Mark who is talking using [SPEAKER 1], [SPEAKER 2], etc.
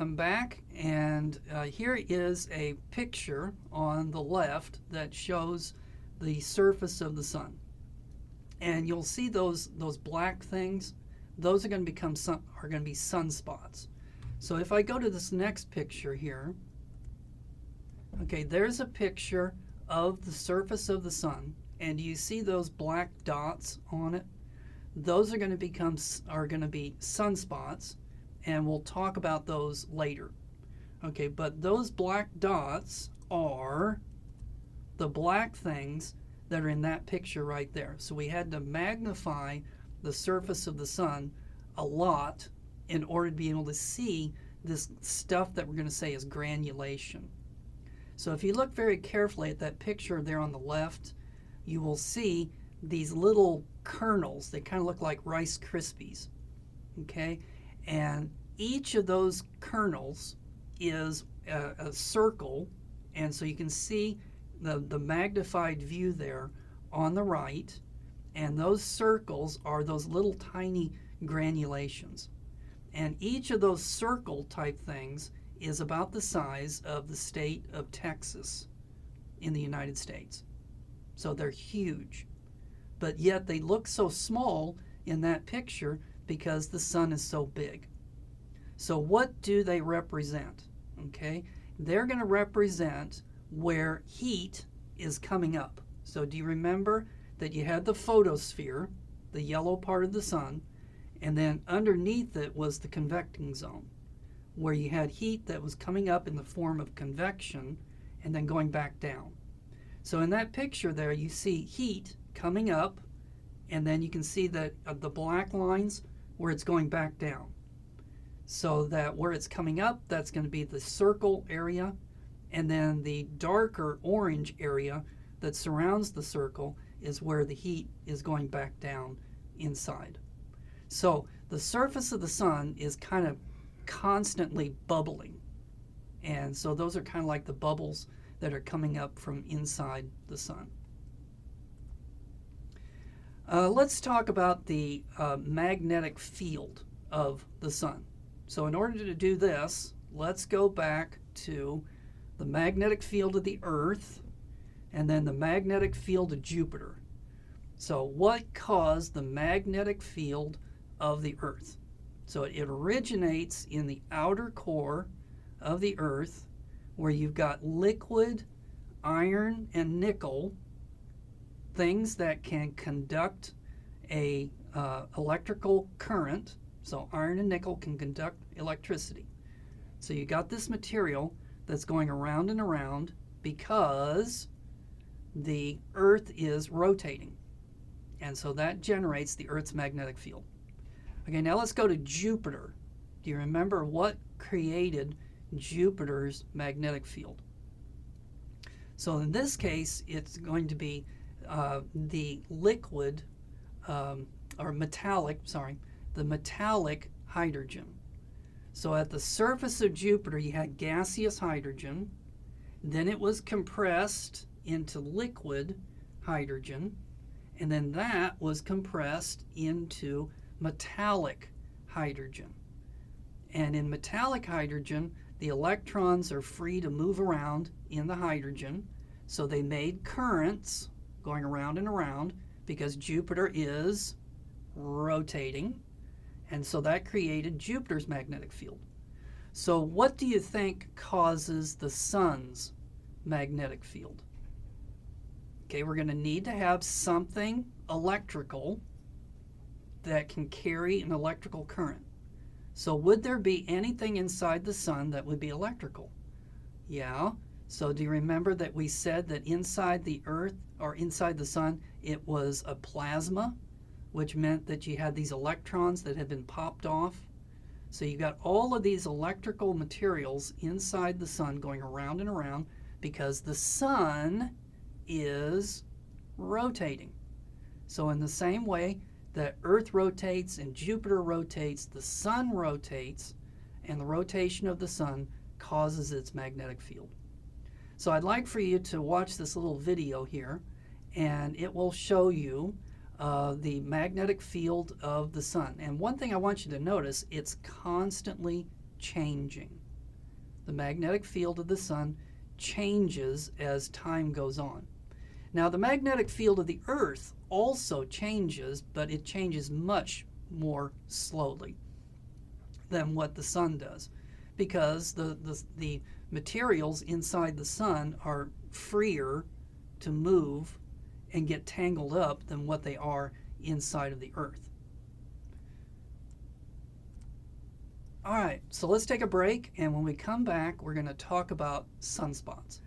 [SPEAKER 1] I'm back, and here is a picture on the left that shows the surface of the sun. And you'll see those black things. Those are going to be sunspots. So if I go to this next picture here, okay, there's a picture of the surface of the sun, and you see those black dots on it. Those are going to be sunspots, and we'll talk about those later. Okay, but those black dots are the black things that are in that picture right there. So we had to magnify the surface of the sun a lot in order to be able to see this stuff that we're going to say is granulation. So if you look very carefully at that picture there on the left, you will see these little kernels. They kind of look like Rice Krispies. Okay, and each of those kernels is a circle, and so you can see the magnified view there on the right, and those circles are those little tiny granulations. And each of those circle type things is about the size of the state of Texas in the United States. So they're huge. But yet they look so small in that picture because the sun is so big. So what do they represent? Okay, they're going to represent where heat is coming up. So do you remember that you had the photosphere, the yellow part of the sun, and then underneath it was the convecting zone, where you had heat that was coming up in the form of convection and then going back down. So in that picture there, you see heat coming up, and then you can see that the black lines where it's going back down. So that where it's coming up, that's going to be the circle area, and then the darker orange area that surrounds the circle is where the heat is going back down inside. So the surface of the sun is kind of constantly bubbling, and so those are kind of like the bubbles that are coming up from inside the sun. Let's talk about the magnetic field of the sun. So in order to do this, let's go back to the magnetic field of the Earth and then the magnetic field of Jupiter. So what caused the magnetic field of the Earth? So it originates in the outer core of the Earth, where you've got liquid iron and nickel, things that can conduct a electrical current. So iron and nickel can conduct electricity. So you got this material that's going around and around because the Earth is rotating. And so that generates the Earth's magnetic field. Okay, now let's go to Jupiter. Do you remember what created Jupiter's magnetic field? So in this case, it's going to be the liquid or metallic, the metallic hydrogen. So at the surface of Jupiter, you had gaseous hydrogen, then it was compressed into liquid hydrogen, and then that was compressed into metallic hydrogen. And in metallic hydrogen, the electrons are free to move around in the hydrogen, so they made currents going around and around because Jupiter is rotating, and so that created Jupiter's magnetic field. So what do you think causes the sun's magnetic field? Okay, we're going to need to have something electrical that can carry an electrical current. So would there be anything inside the sun that would be electrical? Yeah. So do you remember that we said that inside the Earth, or inside the sun, it was a plasma, which meant that you had these electrons that had been popped off? So you got all of these electrical materials inside the sun going around and around because the sun is rotating. So in the same way that Earth rotates and Jupiter rotates, the sun rotates, and the rotation of the sun causes its magnetic field. So I'd like for you to watch this little video here, and it will show you the magnetic field of the sun. And one thing I want you to notice, it's constantly changing. The magnetic field of the sun changes as time goes on. Now, the magnetic field of the Earth also changes, but it changes much more slowly than what the sun does, because the materials inside the sun are freer to move and get tangled up than what they are inside of the Earth. All right, so let's take a break, and when we come back, we're going to talk about sunspots.